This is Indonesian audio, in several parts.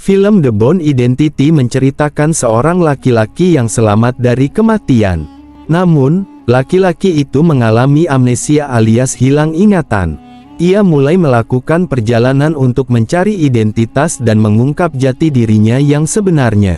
Film The Bourne Identity menceritakan seorang laki-laki yang selamat dari kematian. Namun, laki-laki itu mengalami amnesia alias hilang ingatan. Ia mulai melakukan perjalanan untuk mencari identitas dan mengungkap jati dirinya yang sebenarnya.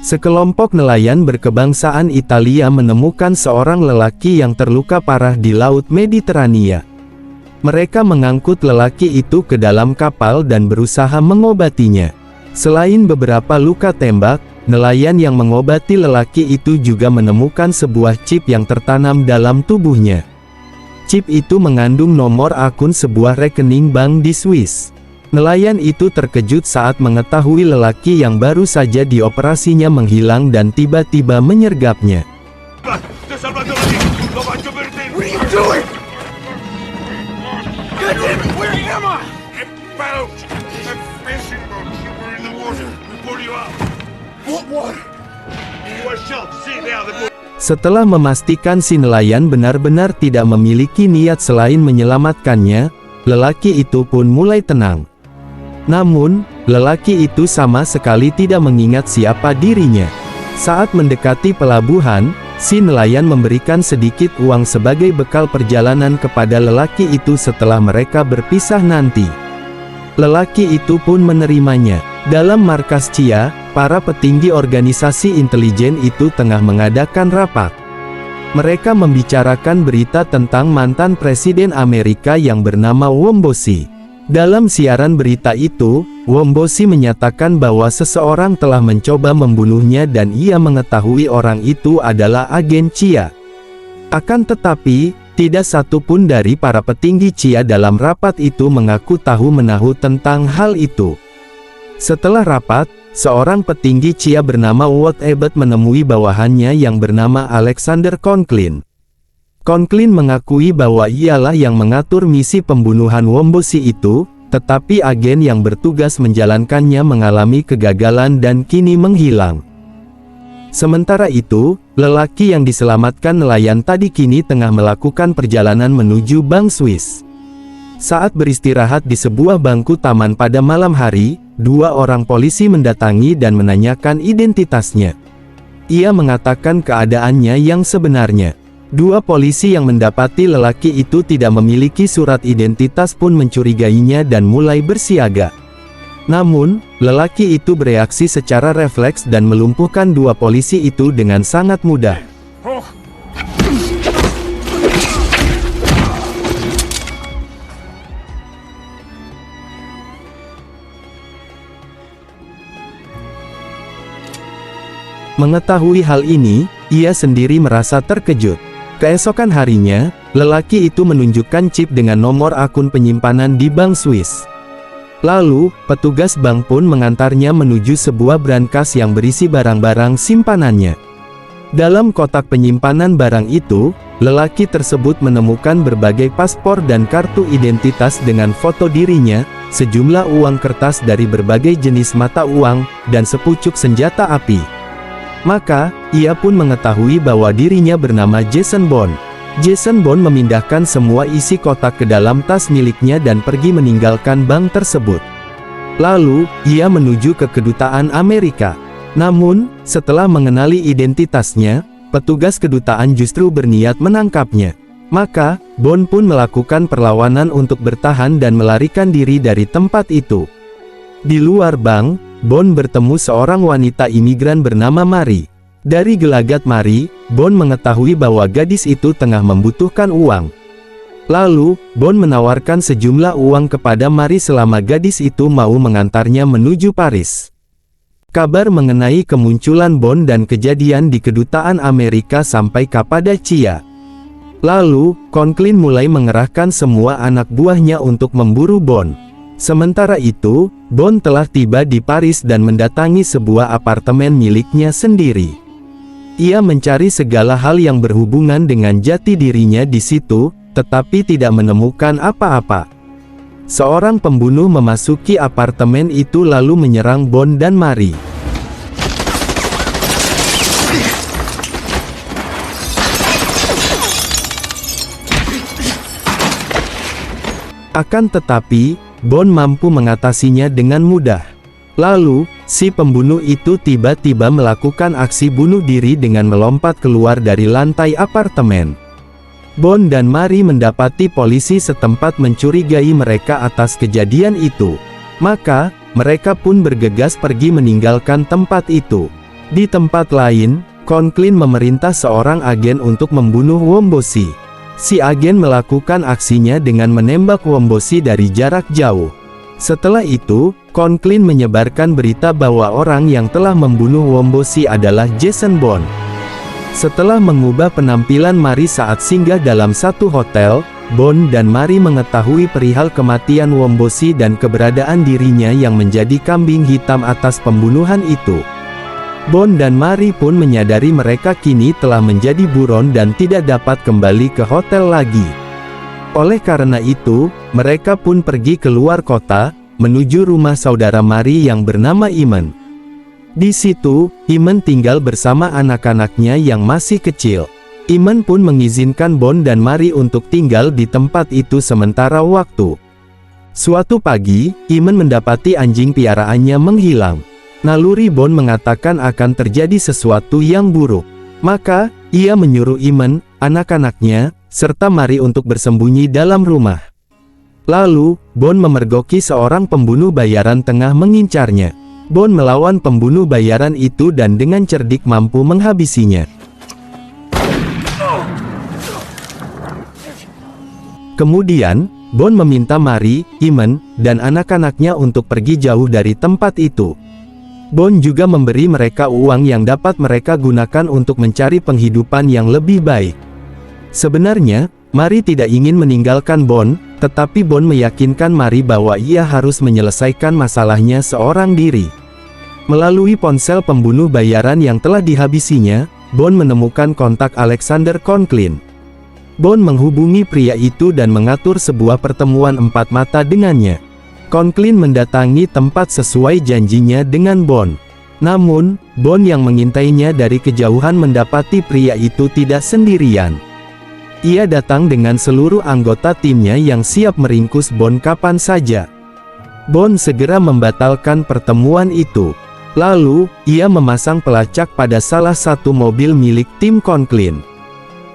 Sekelompok nelayan berkebangsaan Italia menemukan seorang lelaki yang terluka parah di Laut Mediterania. Mereka mengangkut lelaki itu ke dalam kapal dan berusaha mengobatinya. Selain beberapa luka tembak, nelayan yang mengobati lelaki itu juga menemukan sebuah chip yang tertanam dalam tubuhnya. Chip itu mengandung nomor akun sebuah rekening bank di Swiss. Nelayan itu terkejut saat mengetahui lelaki yang baru saja dioperasinya menghilang dan tiba-tiba menyergapnya. Setelah memastikan si nelayan benar-benar tidak memiliki niat selain menyelamatkannya, lelaki itu pun mulai tenang. Namun, lelaki itu sama sekali tidak mengingat siapa dirinya. Saat mendekati pelabuhan, si nelayan memberikan sedikit uang sebagai bekal perjalanan kepada lelaki itu setelah mereka berpisah nanti. Lelaki itu pun menerimanya. Dalam markas CIA, para petinggi organisasi intelijen itu tengah mengadakan rapat. Mereka membicarakan berita tentang mantan Presiden Amerika yang bernama Wombosi. Dalam siaran berita itu, Wombosi menyatakan bahwa seseorang telah mencoba membunuhnya dan ia mengetahui orang itu adalah agen CIA. Akan tetapi, tidak satu pun dari para petinggi CIA dalam rapat itu mengaku tahu-menahu tentang hal itu. Setelah rapat, seorang petinggi CIA bernama Walt Ebert menemui bawahannya yang bernama Alexander Conklin. Conklin mengakui bahwa ialah yang mengatur misi pembunuhan Wombosi itu, tetapi agen yang bertugas menjalankannya mengalami kegagalan dan kini menghilang. Sementara itu, lelaki yang diselamatkan nelayan tadi kini tengah melakukan perjalanan menuju Bank Swiss. Saat beristirahat di sebuah bangku taman pada malam hari, dua orang polisi mendatangi dan menanyakan identitasnya. Ia mengatakan keadaannya yang sebenarnya. Dua polisi yang mendapati lelaki itu tidak memiliki surat identitas pun mencurigainya dan mulai bersiaga. Namun, lelaki itu bereaksi secara refleks dan melumpuhkan dua polisi itu dengan sangat mudah. Mengetahui hal ini, ia sendiri merasa terkejut. Keesokan harinya, lelaki itu menunjukkan chip dengan nomor akun penyimpanan di Bank Swiss. Lalu, petugas bank pun mengantarnya menuju sebuah brankas yang berisi barang-barang simpanannya. Dalam kotak penyimpanan barang itu, lelaki tersebut menemukan berbagai paspor dan kartu identitas dengan foto dirinya, sejumlah uang kertas dari berbagai jenis mata uang, dan sepucuk senjata api. Maka, ia pun mengetahui bahwa dirinya bernama Jason Bourne. Jason Bourne memindahkan semua isi kotak ke dalam tas miliknya dan pergi meninggalkan bank tersebut. Lalu, ia menuju ke kedutaan Amerika. Namun, setelah mengenali identitasnya, petugas kedutaan justru berniat menangkapnya. Maka, Bourne pun melakukan perlawanan untuk bertahan dan melarikan diri dari tempat itu. Di luar bank, Bourne bertemu seorang wanita imigran bernama Mary. Dari gelagat Mary, Bourne mengetahui bahwa gadis itu tengah membutuhkan uang. Lalu, Bourne menawarkan sejumlah uang kepada Mary selama gadis itu mau mengantarnya menuju Paris. Kabar mengenai kemunculan Bourne dan kejadian di kedutaan Amerika sampai kepada CIA. Lalu, Conklin mulai mengerahkan semua anak buahnya untuk memburu Bourne. Sementara itu, Bourne telah tiba di Paris dan mendatangi sebuah apartemen miliknya sendiri. Ia mencari segala hal yang berhubungan dengan jati dirinya di situ, tetapi tidak menemukan apa-apa. Seorang pembunuh memasuki apartemen itu lalu menyerang Bourne dan Mary. Akan tetapi, Bourne mampu mengatasinya dengan mudah. Lalu, si pembunuh itu tiba-tiba melakukan aksi bunuh diri dengan melompat keluar dari lantai apartemen. Bond dan Marie mendapati polisi setempat mencurigai mereka atas kejadian itu. Maka, mereka pun bergegas pergi meninggalkan tempat itu. Di tempat lain, Conklin memerintah seorang agen untuk membunuh Wombosi. Si agen melakukan aksinya dengan menembak Wombosi dari jarak jauh. Setelah itu, Conklin menyebarkan berita bahwa orang yang telah membunuh Wombosi adalah Jason Bond. Setelah mengubah penampilan Marie saat singgah dalam satu hotel, Bond dan Marie mengetahui perihal kematian Wombosi dan keberadaan dirinya yang menjadi kambing hitam atas pembunuhan itu. Bond dan Marie pun menyadari mereka kini telah menjadi buron dan tidak dapat kembali ke hotel lagi. Oleh karena itu, mereka pun pergi keluar kota, menuju rumah saudara Marie yang bernama Iman. Di situ, Iman tinggal bersama anak-anaknya yang masih kecil. Iman pun mengizinkan Bond dan Marie untuk tinggal di tempat itu sementara waktu. Suatu pagi, Iman mendapati anjing piaraannya menghilang. Naluri Bond mengatakan akan terjadi sesuatu yang buruk. Maka, ia menyuruh Iman, anak-anaknya, serta Marie untuk bersembunyi dalam rumah. Lalu, Bond memergoki seorang pembunuh bayaran tengah mengincarnya. Bond melawan pembunuh bayaran itu dan dengan cerdik mampu menghabisinya. Kemudian, Bond meminta Marie, Iman, dan anak-anaknya untuk pergi jauh dari tempat itu. Bond juga memberi mereka uang yang dapat mereka gunakan untuk mencari penghidupan yang lebih baik. Sebenarnya, Marie tidak ingin meninggalkan Bond, tetapi Bond meyakinkan Marie bahwa ia harus menyelesaikan masalahnya seorang diri. Melalui ponsel pembunuh bayaran yang telah dihabisinya, Bond menemukan kontak Alexander Conklin. Bond menghubungi pria itu dan mengatur sebuah pertemuan empat mata dengannya. Conklin mendatangi tempat sesuai janjinya dengan Bond. Namun, Bond yang mengintainya dari kejauhan mendapati pria itu tidak sendirian. Ia datang dengan seluruh anggota timnya yang siap meringkus Bond kapan saja. Bond segera membatalkan pertemuan itu. Lalu, ia memasang pelacak pada salah satu mobil milik tim Conklin.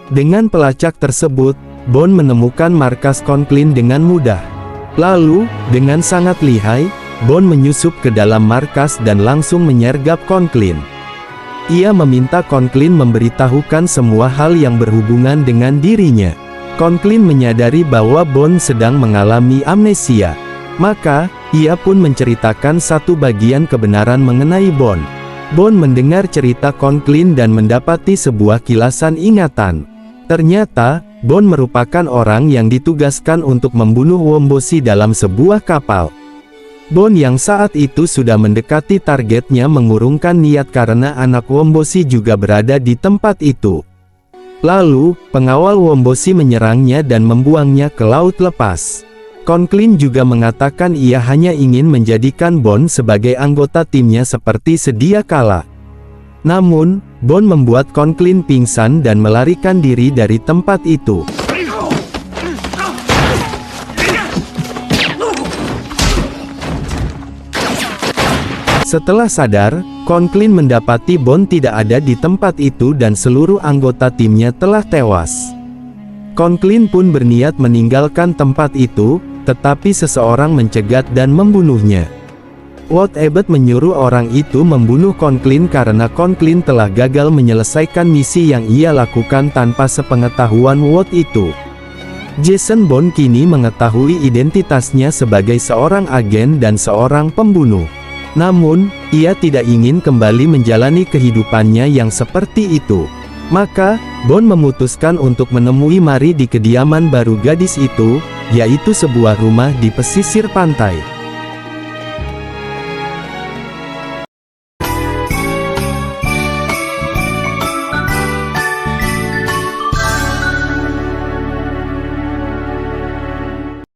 Dengan pelacak tersebut, Bond menemukan markas Conklin dengan mudah. Lalu, dengan sangat lihai, Bond menyusup ke dalam markas dan langsung menyergap Conklin. Ia meminta Conklin memberitahukan semua hal yang berhubungan dengan dirinya. Conklin menyadari bahwa Bond sedang mengalami amnesia. Maka, ia pun menceritakan satu bagian kebenaran mengenai Bond. Bond mendengar cerita Conklin dan mendapati sebuah kilasan ingatan. Ternyata, Bond merupakan orang yang ditugaskan untuk membunuh Wombosi dalam sebuah kapal. Bond yang saat itu sudah mendekati targetnya mengurungkan niat karena anak Wombosi juga berada di tempat itu. Lalu, pengawal Wombosi menyerangnya dan membuangnya ke laut lepas. Conklin juga mengatakan ia hanya ingin menjadikan Bond sebagai anggota timnya seperti sedia kala. Namun, Bond membuat Conklin pingsan dan melarikan diri dari tempat itu. Setelah sadar, Conklin mendapati Bond tidak ada di tempat itu dan seluruh anggota timnya telah tewas. Conklin pun berniat meninggalkan tempat itu, tetapi seseorang mencegat dan membunuhnya. Walt Abbott menyuruh orang itu membunuh Conklin karena Conklin telah gagal menyelesaikan misi yang ia lakukan tanpa sepengetahuan Walt itu. Jason Bond kini mengetahui identitasnya sebagai seorang agen dan seorang pembunuh. Namun, ia tidak ingin kembali menjalani kehidupannya yang seperti itu. Maka, Bond memutuskan untuk menemui Marie di kediaman baru gadis itu, yaitu sebuah rumah di pesisir pantai.